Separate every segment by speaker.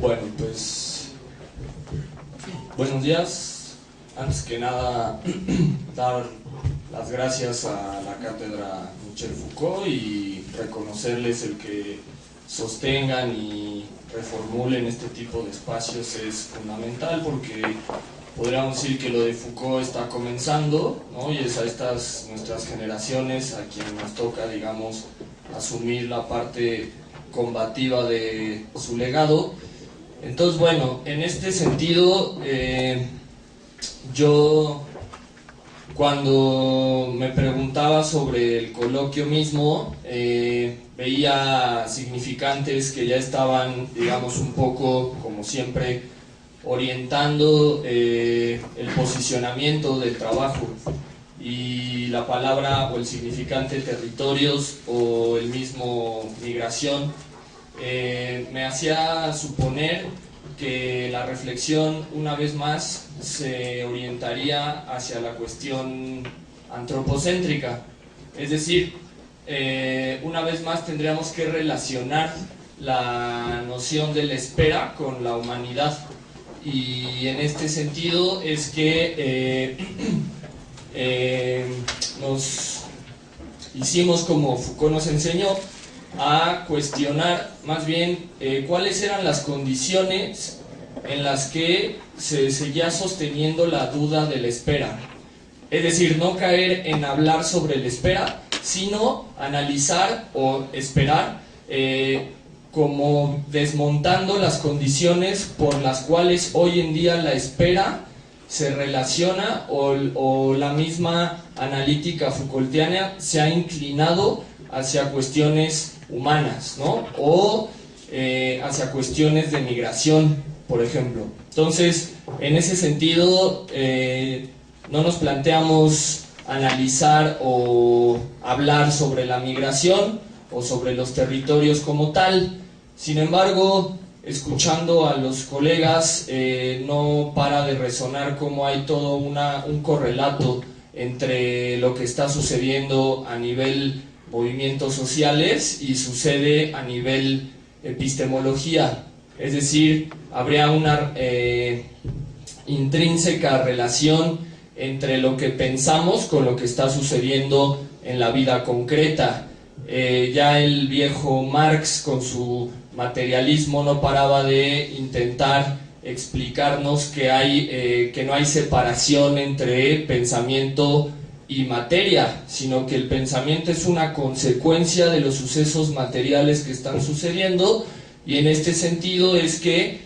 Speaker 1: Bueno, pues buenos días. Antes que nada, dar las gracias a la Cátedra Michel Foucault y reconocerles el que sostengan y reformulen este tipo de espacios es fundamental, porque podríamos decir que lo de Foucault está comenzando, ¿no? Y es a estas nuestras generaciones a quienes nos toca, digamos, asumir la parte combativa de su legado. Entonces, bueno, en este sentido, yo cuando me preguntaba sobre el coloquio mismo, veía significantes que ya estaban, digamos, un poco, como siempre, orientando el posicionamiento del trabajo, y la palabra o el significante territorios o el mismo migración me hacía suponer que la reflexión una vez más se orientaría hacia la cuestión antropocéntrica, es decir, una vez más tendríamos que relacionar la noción de la espera con la humanidad, y en este sentido es que nos hicimos, como Foucault nos enseñó, a cuestionar más bien cuáles eran las condiciones en las que se seguía sosteniendo la duda de la espera. Es decir, no caer en hablar sobre la espera, sino analizar o esperar como desmontando las condiciones por las cuales hoy en día la espera se relaciona, o la misma analítica Foucaultiana se ha inclinado hacia cuestiones humanas, ¿no? O hacia cuestiones de migración, por ejemplo. Entonces, en ese sentido, no nos planteamos analizar o hablar sobre la migración o sobre los territorios como tal. Sin embargo, escuchando a los colegas, no para de resonar cómo hay todo un correlato entre lo que está sucediendo a nivel movimientos sociales y sucede a nivel epistemología. Es decir, habría una intrínseca relación entre lo que pensamos con lo que está sucediendo en la vida concreta. Ya el viejo Marx, con su materialismo, no paraba de intentar explicarnos que no hay separación entre pensamiento y materia, sino que el pensamiento es una consecuencia de los sucesos materiales que están sucediendo, y en este sentido es que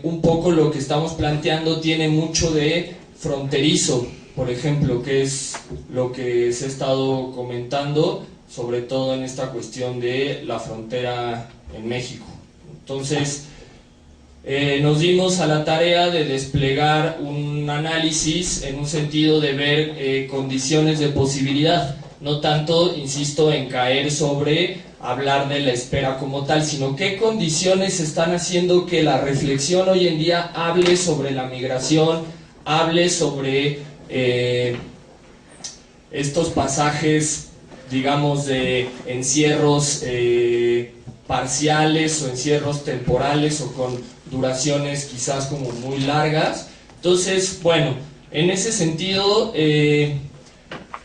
Speaker 1: un poco lo que estamos planteando tiene mucho de fronterizo, por ejemplo, que es lo que se ha estado comentando, sobre todo en esta cuestión de la frontera en México. Entonces, nos dimos a la tarea de desplegar un análisis en un sentido de ver condiciones de posibilidad, no tanto, insisto, en caer sobre hablar de la espera como tal, sino qué condiciones están haciendo que la reflexión hoy en día hable sobre la migración, hable sobre estos pasajes, digamos, de encierros parciales o encierros temporales o con duraciones quizás como muy largas. Entonces, bueno, en ese sentido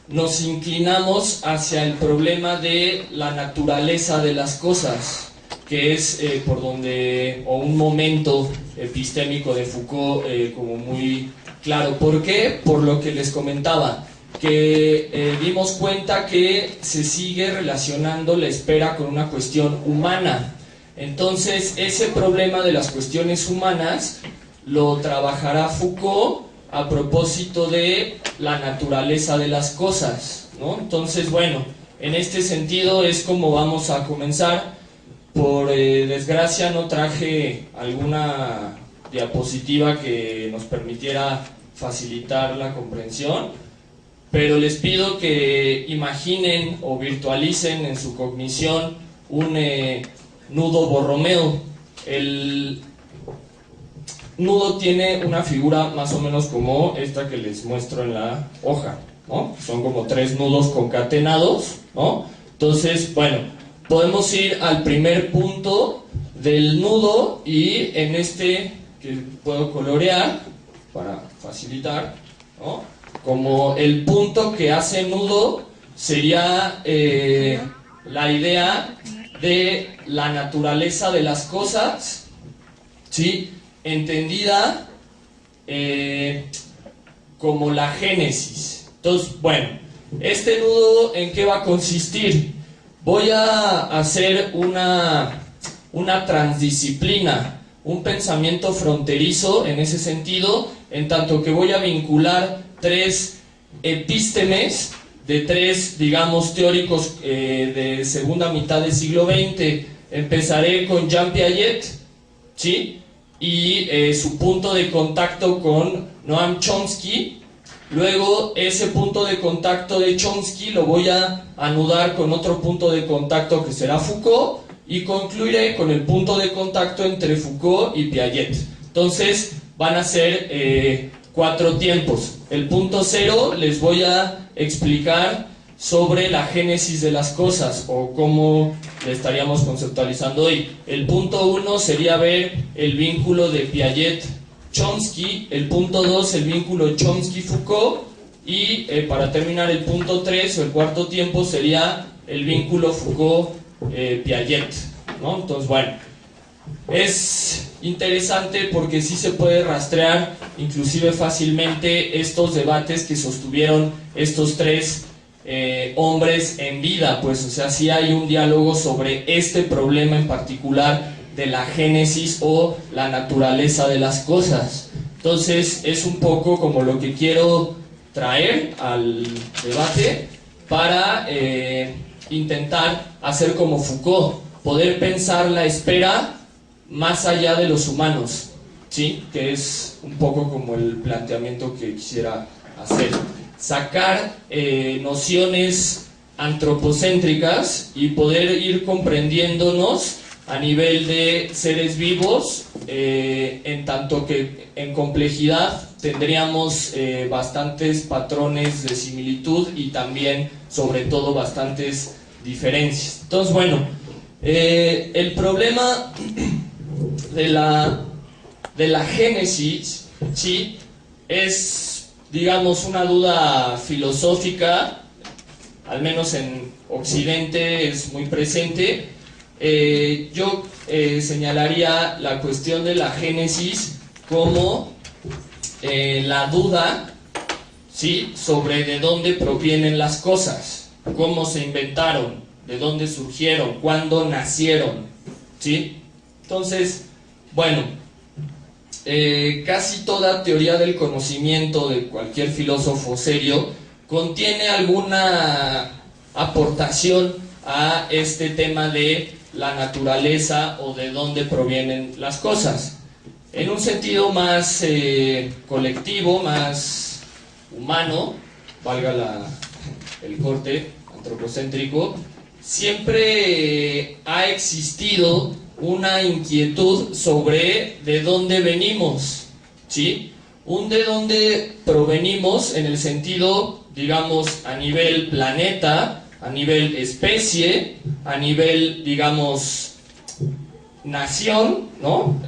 Speaker 1: nos inclinamos hacia el problema de la naturaleza de las cosas, que es por donde, o un momento epistémico de Foucault como muy claro. ¿Por qué? Por lo que les comentaba, que dimos cuenta que se sigue relacionando la espera con una cuestión humana. Entonces, ese problema de las cuestiones humanas lo trabajará Foucault a propósito de la naturaleza de las cosas, ¿no? Entonces, bueno, en este sentido es como vamos a comenzar. Por desgracia no traje alguna diapositiva que nos permitiera facilitar la comprensión, pero les pido que imaginen o virtualicen en su cognición un nudo Borromeo. El nudo tiene una figura más o menos como esta que les muestro en la hoja, ¿no? Son como 3 nudos concatenados, ¿no? Entonces, bueno, podemos ir al primer punto del nudo, y en este que puedo colorear para facilitar, ¿no? Como el punto que hace nudo sería la idea de la naturaleza de las cosas, ¿sí? Entendida como la génesis. Entonces, bueno, este nudo, ¿en qué va a consistir? Voy a hacer una transdisciplina, un pensamiento fronterizo en ese sentido, en tanto que voy a vincular tres epístemes de tres, digamos, teóricos de segunda mitad del siglo XX. Empezaré con Jean Piaget, ¿sí? Y su punto de contacto con Noam Chomsky. Luego ese punto de contacto de Chomsky lo voy a anudar con otro punto de contacto que será Foucault, y concluiré con el punto de contacto entre Foucault y Piaget. Entonces van a ser 4 tiempos. El punto 0 les voy a explicar sobre la génesis de las cosas, o cómo le estaríamos conceptualizando hoy. El punto 1 sería ver el vínculo de Piaget-Chomsky, el punto 2 el vínculo Chomsky-Foucault, y para terminar el punto 3 o el cuarto tiempo sería el vínculo Foucault-Piaget, ¿no? Entonces, bueno, es interesante porque sí se puede rastrear inclusive fácilmente estos debates que sostuvieron estos tres hombres en vida, pues, o sea, sí hay un diálogo sobre este problema en particular de la génesis o la naturaleza de las cosas. Entonces es un poco como lo que quiero traer al debate para intentar hacer como Foucault, poder pensar la espera más allá de los humanos, ¿sí? Que es un poco como el planteamiento que quisiera hacer. Sacar nociones antropocéntricas y poder ir comprendiéndonos a nivel de seres vivos, en tanto que en complejidad tendríamos bastantes patrones de similitud y también, sobre todo, bastantes diferencias. Entonces, bueno, el problema de la génesis, ¿sí? Es, digamos, una duda filosófica, al menos en Occidente es muy presente. Yo señalaría la cuestión de la génesis como la duda, ¿sí? Sobre de dónde provienen las cosas, cómo se inventaron, de dónde surgieron, cuándo nacieron, ¿sí? Entonces, bueno, casi toda teoría del conocimiento de cualquier filósofo serio contiene alguna aportación a este tema de la naturaleza o de dónde provienen las cosas. En un sentido más colectivo, más humano, valga el corte antropocéntrico, siempre ha existido una inquietud sobre de dónde venimos, ¿sí? Un de dónde provenimos en el sentido, digamos, a nivel planeta, a nivel especie, a nivel, digamos, nación, ¿no?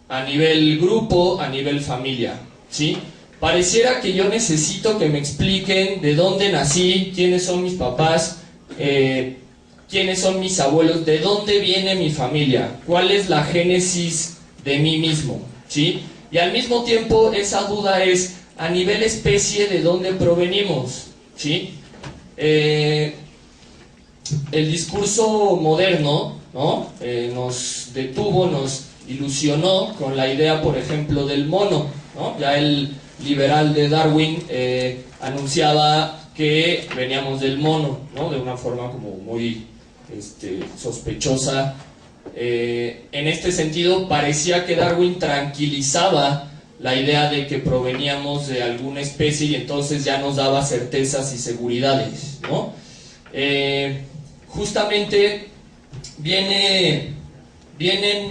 Speaker 1: A nivel grupo, a nivel familia, ¿sí? Pareciera que yo necesito que me expliquen de dónde nací, quiénes son mis papás, quiénes son mis abuelos, de dónde viene mi familia, cuál es la génesis de mí mismo, ¿sí? Y al mismo tiempo esa duda es a nivel especie de dónde provenimos, ¿sí? El discurso moderno, ¿no? Nos detuvo, nos ilusionó con la idea, por ejemplo, del mono, ¿no? Ya el liberal de Darwin anunciaba que veníamos del mono, ¿no? De una forma como muy sospechosa. En este sentido, parecía que Darwin tranquilizaba la idea de que proveníamos de alguna especie y entonces ya nos daba certezas y seguridades, ¿no? Justamente vienen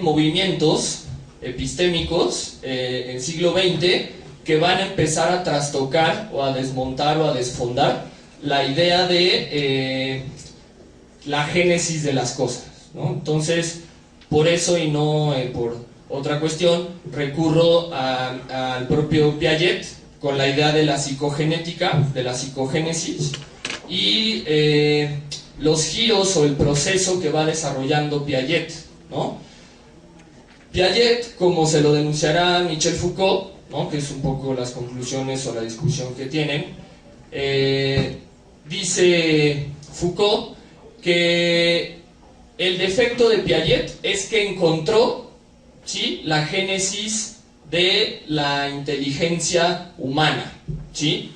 Speaker 1: movimientos epistémicos en siglo XX que van a empezar a trastocar o a desmontar o a desfondar la idea de la génesis de las cosas, ¿no? Entonces, Por eso y no por otra cuestión, recurro al propio Piaget con la idea de la psicogenética, de la psicogénesis, y los giros o el proceso que va desarrollando Piaget, ¿no? Piaget, como se lo denunciará Michel Foucault, ¿no?, que es un poco las conclusiones o la discusión que tienen, dice Foucault que el defecto de Piaget es que encontró, ¿sí?, la génesis de la inteligencia humana, ¿sí?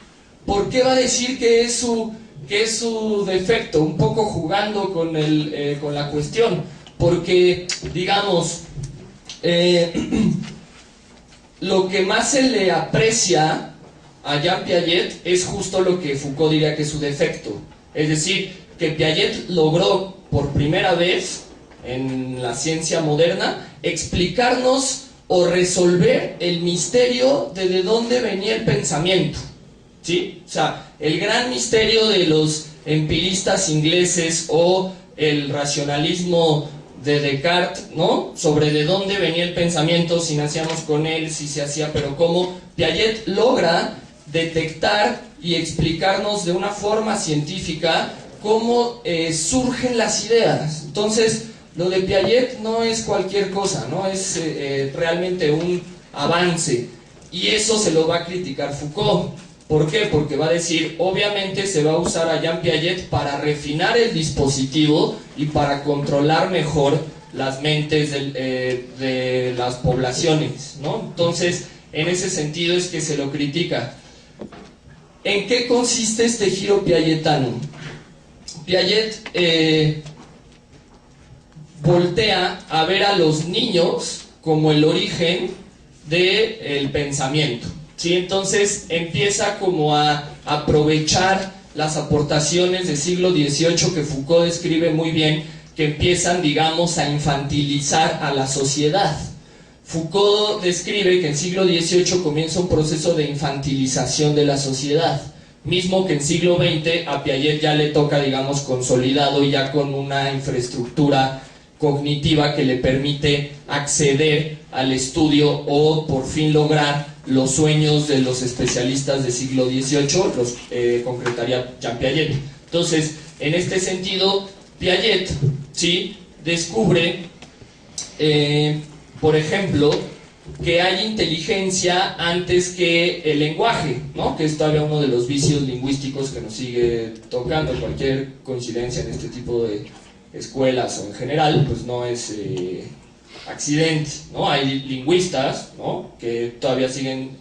Speaker 1: ¿Por qué va a decir que es su defecto? Un poco jugando con la cuestión, porque, digamos, lo que más se le aprecia a Jean Piaget es justo lo que Foucault diría que es su defecto. Es decir, que Piaget logró por primera vez en la ciencia moderna explicarnos o resolver el misterio de dónde venía el pensamiento, ¿sí? O sea, el gran misterio de los empiristas ingleses o el racionalismo de Descartes, ¿no?, sobre de dónde venía el pensamiento, si nacíamos con él, si se hacía, pero cómo. Piaget logra detectar y explicarnos de una forma científica cómo surgen las ideas. Entonces, lo de Piaget no es cualquier cosa, ¿no? Es realmente un avance. Y eso se lo va a criticar Foucault. ¿Por qué? Porque va a decir, obviamente se va a usar a Jean Piaget para refinar el dispositivo y para controlar mejor las mentes de las poblaciones, ¿no? Entonces, en ese sentido es que se lo critica. ¿En qué consiste este giro piagetano? Piaget voltea a ver a los niños como el origen del pensamiento, ¿sí? Entonces empieza como a aprovechar las aportaciones del siglo XVIII que Foucault describe muy bien, que empiezan, digamos, a infantilizar a la sociedad. Foucault describe que en siglo XVIII comienza un proceso de infantilización de la sociedad, mismo que en siglo XX a Piaget ya le toca, digamos, consolidado y ya con una infraestructura cognitiva que le permite acceder al estudio o por fin lograr los sueños de los especialistas del siglo XVIII, los concretaría Jean Piaget. Entonces, en este sentido, Piaget, ¿sí?, descubre, por ejemplo, que hay inteligencia antes que el lenguaje, ¿no?, que es todavía uno de los vicios lingüísticos que nos sigue tocando. Cualquier coincidencia en este tipo de escuelas o en general, pues no es accidente, ¿no? Hay lingüistas, ¿no?, que todavía siguen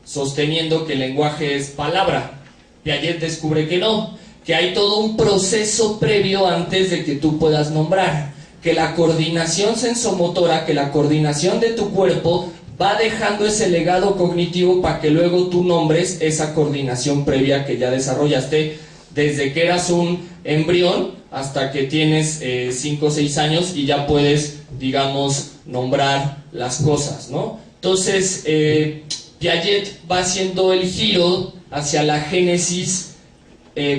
Speaker 1: sosteniendo que el lenguaje es palabra. Piaget descubre que no, que hay todo un proceso previo antes de que tú puedas nombrar, que la coordinación sensomotora, que la coordinación de tu cuerpo va dejando ese legado cognitivo para que luego tú nombres esa coordinación previa que ya desarrollaste desde que eras un embrión hasta que tienes 5 o 6 años y ya puedes, digamos, nombrar las cosas, ¿no? Entonces, Piaget va haciendo el giro hacia la génesis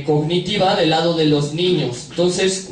Speaker 1: cognitiva del lado de los niños. Entonces,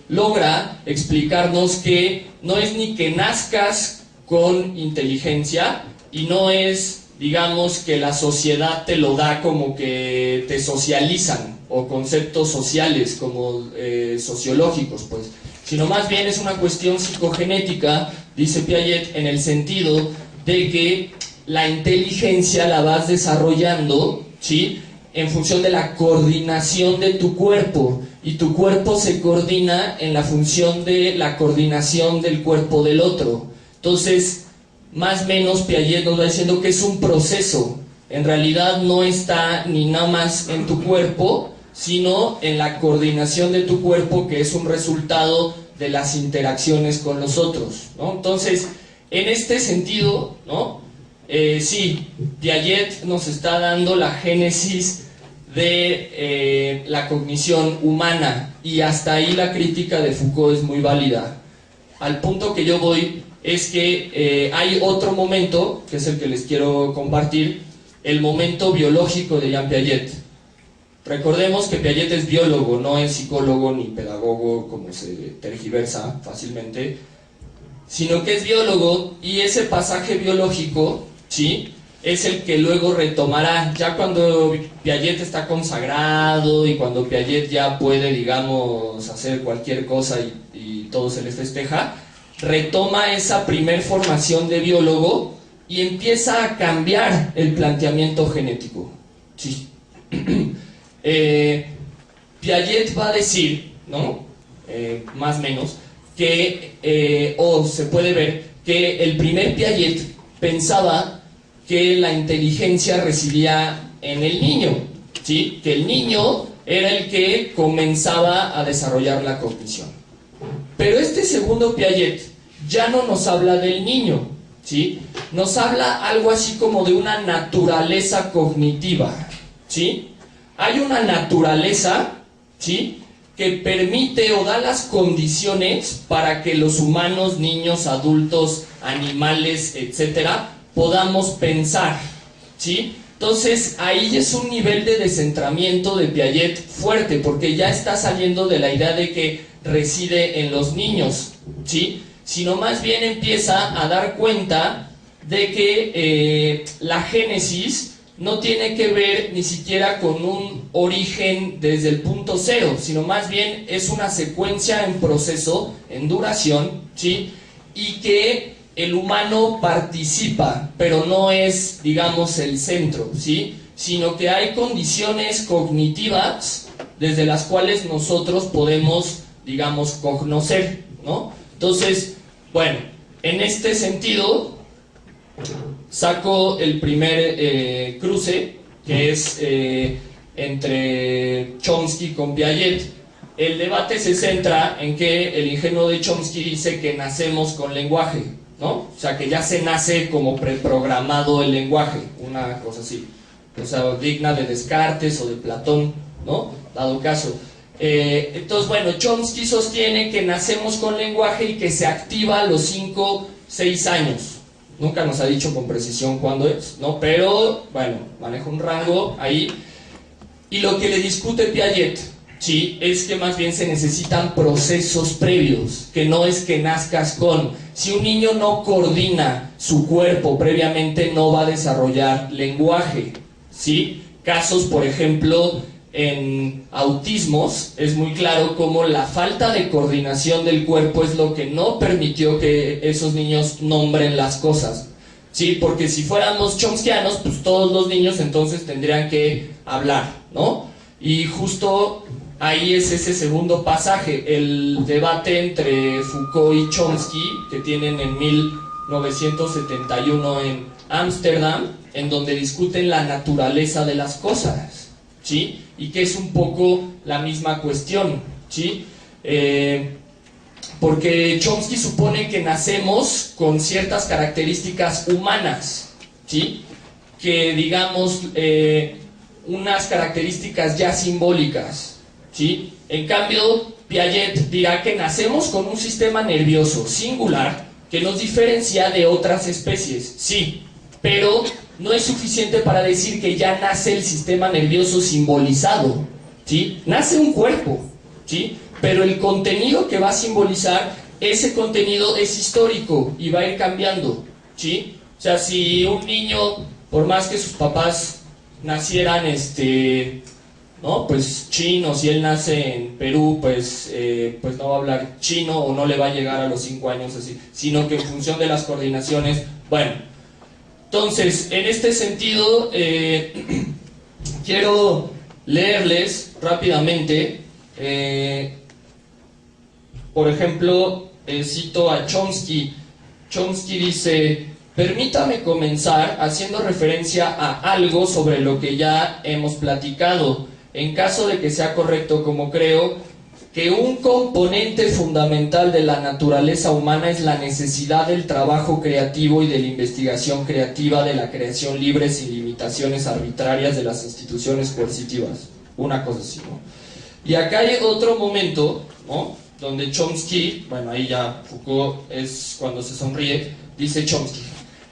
Speaker 1: logra explicarnos que no es ni que nazcas con inteligencia y no es, digamos, que la sociedad te lo da como que te socializan o conceptos sociales como sociológicos, pues, sino más bien es una cuestión psicogenética, dice Piaget, en el sentido de que la inteligencia la vas desarrollando, ¿sí?, en función de la coordinación de tu cuerpo, y tu cuerpo se coordina en la función de la coordinación del cuerpo del otro. Entonces, más o menos Piaget nos va diciendo que es un proceso. En realidad no está ni nada más en tu cuerpo, sino en la coordinación de tu cuerpo, que es un resultado de las interacciones con los otros, ¿no? Entonces, en este sentido, ¿no?, sí, Piaget nos está dando la génesis de la cognición humana, y hasta ahí la crítica de Foucault es muy válida. Al punto que yo voy es que hay otro momento, que es el que les quiero compartir, el momento biológico de Jean Piaget. Recordemos que Piaget es biólogo, no es psicólogo ni pedagogo, como se tergiversa fácilmente, sino que es biólogo, y ese pasaje biológico, ¿sí?, es el que luego retomará, ya cuando Piaget está consagrado y cuando Piaget ya puede, digamos, hacer cualquier cosa y todo se le festeja, retoma esa primer formación de biólogo y empieza a cambiar el planteamiento genético. Sí. Piaget va a decir, ¿no?, más o menos, que, o se puede ver, que el primer Piaget pensaba que la inteligencia residía en el niño, ¿sí?, que el niño era el que comenzaba a desarrollar la cognición. Pero este segundo Piaget ya no nos habla del niño, ¿sí?, nos habla algo así como de una naturaleza cognitiva, ¿sí? Hay una naturaleza, ¿sí?, que permite o da las condiciones para que los humanos, niños, adultos, animales, etcétera, podamos pensar, ¿sí? Entonces ahí es un nivel de descentramiento de Piaget fuerte, porque ya está saliendo de la idea de que reside en los niños, ¿sí?, sino más bien empieza a dar cuenta de que la génesis no tiene que ver ni siquiera con un origen desde el punto cero, sino más bien es una secuencia en proceso, en duración, ¿sí?, y que el humano participa, pero no es, digamos, el centro, ¿sí?, sino que hay condiciones cognitivas desde las cuales nosotros podemos, digamos, cognocer, ¿no? Entonces, bueno, en este sentido, saco el primer cruce, que es entre Chomsky con Piaget. El debate se centra en que el ingenuo de Chomsky dice que nacemos con lenguaje, ¿no? O sea, que ya se nace como preprogramado el lenguaje, una cosa así. O sea, digna de Descartes o de Platón, ¿no?, dado caso. Entonces, bueno, Chomsky sostiene que nacemos con lenguaje y que se activa a los 5, 6 años. Nunca nos ha dicho con precisión cuándo es, ¿no? Pero, bueno, maneja un rango ahí. Y lo que le discute Piaget, sí, es que más bien se necesitan procesos previos, que no es que nazcas con. Si un niño no coordina su cuerpo previamente, no va a desarrollar lenguaje, ¿sí? Casos, por ejemplo, en autismos, es muy claro cómo la falta de coordinación del cuerpo es lo que no permitió que esos niños nombren las cosas, ¿sí? Porque si fuéramos chomskianos, pues todos los niños entonces tendrían que hablar, ¿no? Y justo ahí es ese segundo pasaje, el debate entre Foucault y Chomsky, que tienen en 1971 en Ámsterdam, en donde discuten la naturaleza de las cosas, ¿sí? Y que es un poco la misma cuestión, ¿sí? Porque Chomsky supone que nacemos con ciertas características humanas, ¿sí?, que digamos unas características ya simbólicas, ¿sí? En cambio, Piaget dirá que nacemos con un sistema nervioso singular que nos diferencia de otras especies, sí, pero no es suficiente para decir que ya nace el sistema nervioso simbolizado, ¿sí? Nace un cuerpo, ¿sí?, pero el contenido que va a simbolizar, ese contenido es histórico y va a ir cambiando, ¿sí? O sea, si un niño, por más que sus papás nacieran, ¿no?, pues chinos, y él nace en Perú, pues no va a hablar chino o no le va a llegar a los 5 años así, sino que en función de las coordinaciones, bueno. Entonces, en este sentido, quiero leerles rápidamente, por ejemplo, cito a Chomsky. Chomsky dice: permítame comenzar haciendo referencia a algo sobre lo que ya hemos platicado, en caso de que sea correcto como creo, que un componente fundamental de la naturaleza humana es la necesidad del trabajo creativo y de la investigación creativa, de la creación libre sin limitaciones arbitrarias de las instituciones coercitivas. Una cosa así, ¿no? Y acá hay otro momento, ¿no?, donde Chomsky, bueno, ahí ya Foucault es cuando se sonríe, dice Chomsky: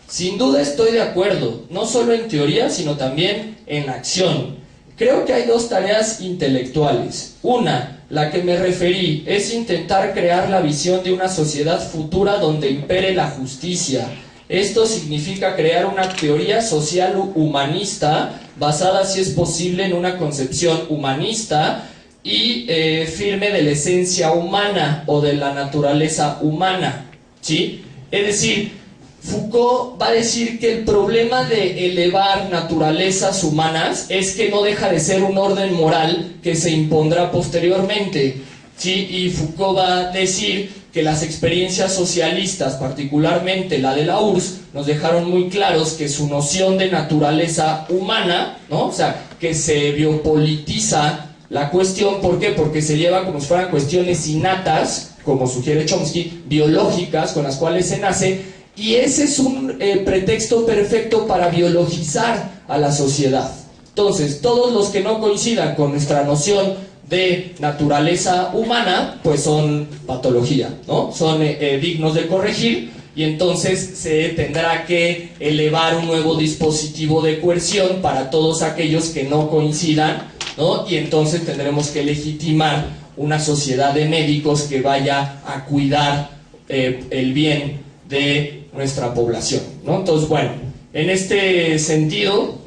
Speaker 1: sin duda estoy de acuerdo, no solo en teoría, sino también en acción. creo que hay dos tareas intelectuales. Una, la que me referí, es intentar crear la visión de una sociedad futura donde impere la justicia. Esto significa crear una teoría social humanista basada, si es posible, en una concepción humanista y firme de la esencia humana o de la naturaleza humana, ¿sí? Es decir, Foucault va a decir que el problema de elevar naturalezas humanas es que no deja de ser un orden moral que se impondrá posteriormente, ¿sí? Y Foucault va a decir que las experiencias socialistas, particularmente la de la URSS, nos dejaron muy claros que su noción de naturaleza humana, ¿no? O sea, que se biopolitiza la cuestión. ¿Por qué? Porque se lleva como si fueran cuestiones innatas, como sugiere Chomsky, biológicas, con las cuales se nace, y ese es un pretexto perfecto para biologizar a la sociedad. Entonces, todos los que no coincidan con nuestra noción de naturaleza humana, pues son patología, ¿no? Son dignos de corregir, y entonces se tendrá que elevar un nuevo dispositivo de coerción para todos aquellos que no coincidan, ¿no? Y entonces tendremos que legitimar una sociedad de médicos que vaya a cuidar el bien de nuestra población, ¿no? Entonces, bueno, en este sentido,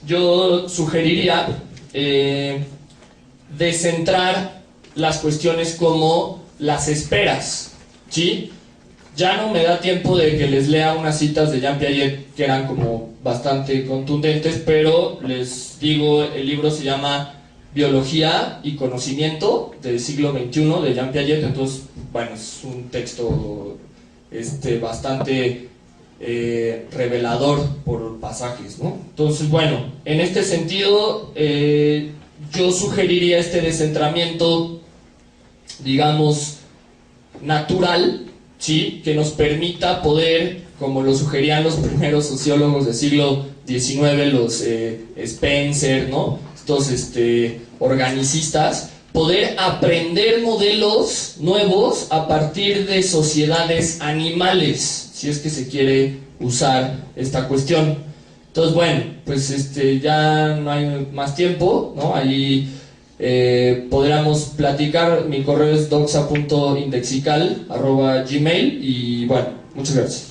Speaker 1: yo sugeriría descentrar las cuestiones como las esperas, ¿sí? Ya no me da tiempo de que les lea unas citas de Jean Piaget que eran como bastante contundentes, pero les digo, el libro se llama Biología y Conocimiento del siglo XXI de Jean Piaget. Entonces, bueno, es un texto bastante revelador por pasajes, ¿no? Entonces, bueno, en este sentido, yo sugeriría este descentramiento, digamos, natural, ¿sí? Que nos permita poder, como lo sugerían los primeros sociólogos del siglo XIX, los Spencer, ¿no? Estos organicistas, poder aprender modelos nuevos a partir de sociedades animales, si es que se quiere usar esta cuestión. Entonces, bueno, pues ya no hay más tiempo, ¿no? Ahí podríamos platicar. Mi correo es doxa.indexical@gmail.com y bueno, muchas gracias.